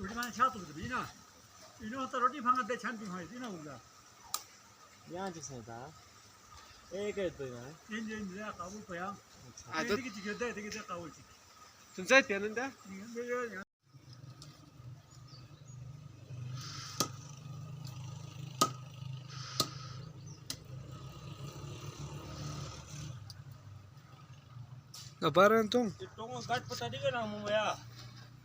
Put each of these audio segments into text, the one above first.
우리만 차도 그래 이나 이노 또 로티 방한테 찬딩 하이 이나 우리가 यहाँ चाहिँ एकै दुई 인제 내가 가볼 거야 아, 되게 지겨대 되게 가볼지 진짜 되는데? Gabaran tong. 똥은 갓부터 되게나 뭐야?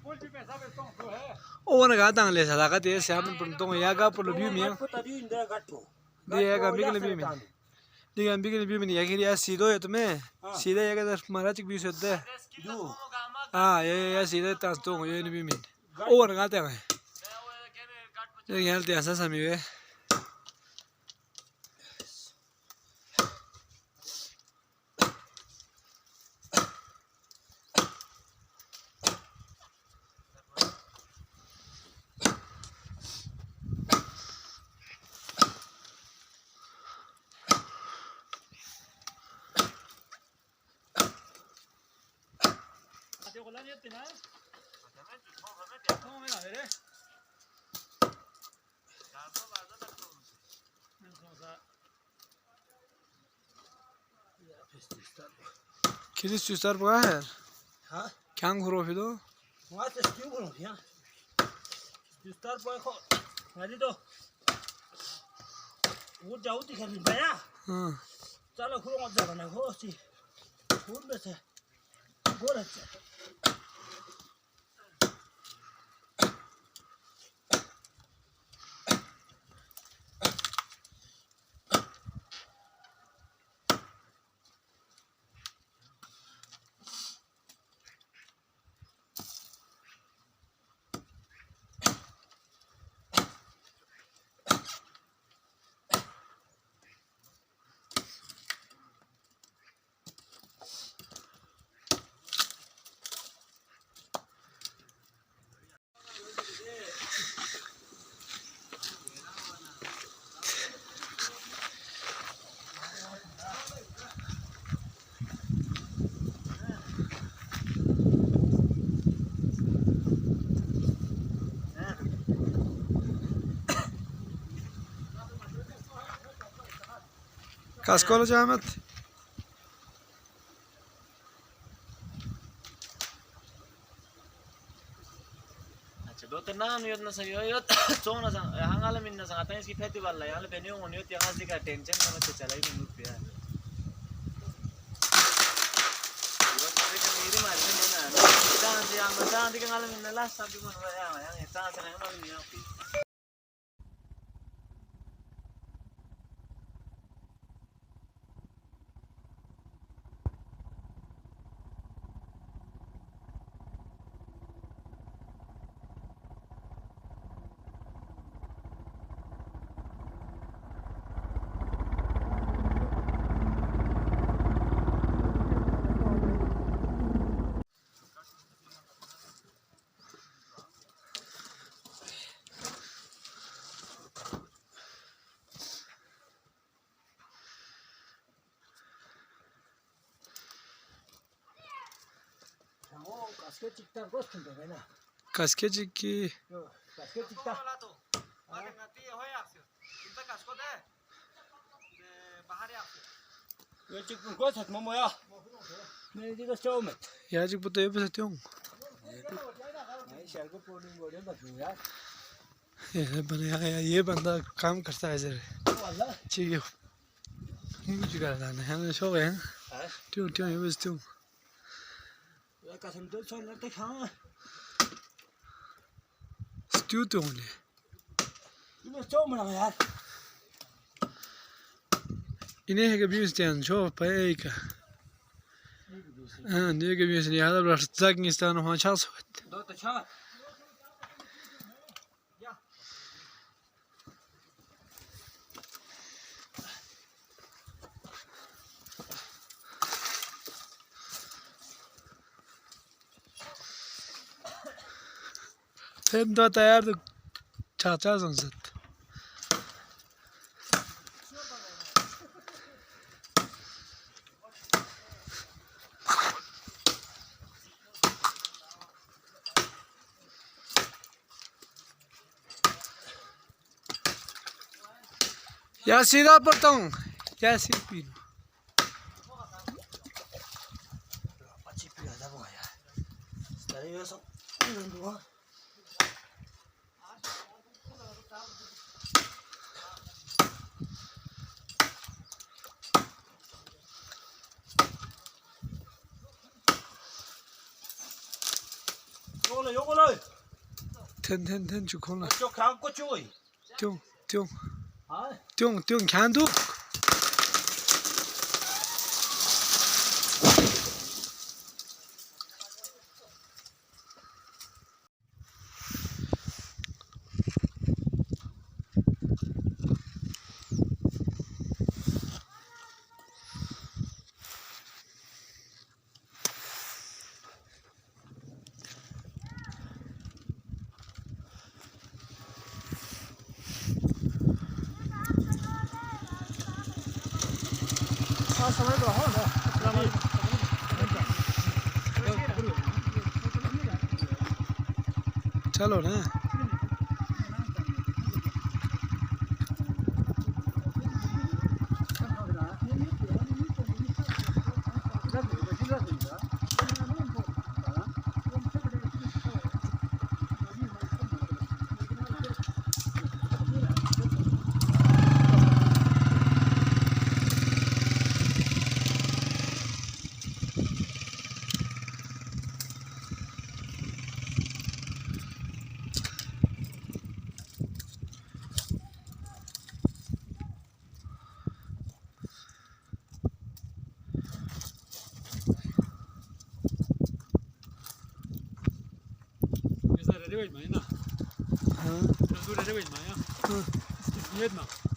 꼴찌 빼사베 똥 그거 해 Owana ga dang le sala ga de saman pun tong ya ga pun bi mi. 갓부터 되는데 갓도. Dia ga bigel bi mi. Dia ga bigel bi mi ya kiri ya sido ya tume. Sida ya ga mara chik bi sodde. Du. Ah ya sida tas tong ye ni bi mi. Owana ga dang. Ye yal de asa sami we. 골라냈더나 통에 나래 Kiri süsler bu her. Ha? Kan kuru fido. What is you going here? You start boy ko. Ngadi to. वो जाऊ दिखाई दया चलो खुलो मत जा बना हो सी फूल में से गोरा Kasko olacak Ahmet. दो तो नाम योजना से यो चोना सा हंगाले मिलना सा आता है इसकी खेती वाला यार बेनियो होने होती है आज का टेंशन का मत चला ही नहीं पे यार यो सारे का मेरी मारने में ना चांस यार मैं चांस के हंगाले मिलना लास्ट सब भी मन रहा है यार चांस नहीं मालूम नहीं आपकी 가스켓 찍다 거스인데 내가 Kaske ki. 가스켓 찍다 यो चिकन को छ मोया मैं दिस चौम Yacık bu da yapıp satıyor. नहीं शहर को पोलिंग बोले बकरिया बने ये बंदा काम करता है जरा वाला ठीक है कुछ करता है हम शो है क्यों क्यों ये बस क्यों ये कसम तो सोन लगते खाओ स्ट्यू तो होने ये चौम ना यार इन्हें है कभी इस्तेन शो पाए का हाँ ये कभी इसने याद रख तक इस्तेन हो चाल सोत दो तो छ फिर दो तैयार तो चाचा संसद Ya sida potong. Ya si pino. 요거는 텐 주콜라. 저 강고 쪼이. 쫑. 아, 쫑 캔두. चलो ना Ready, wait, man. हाँ Ready, wait, man. Vietnam.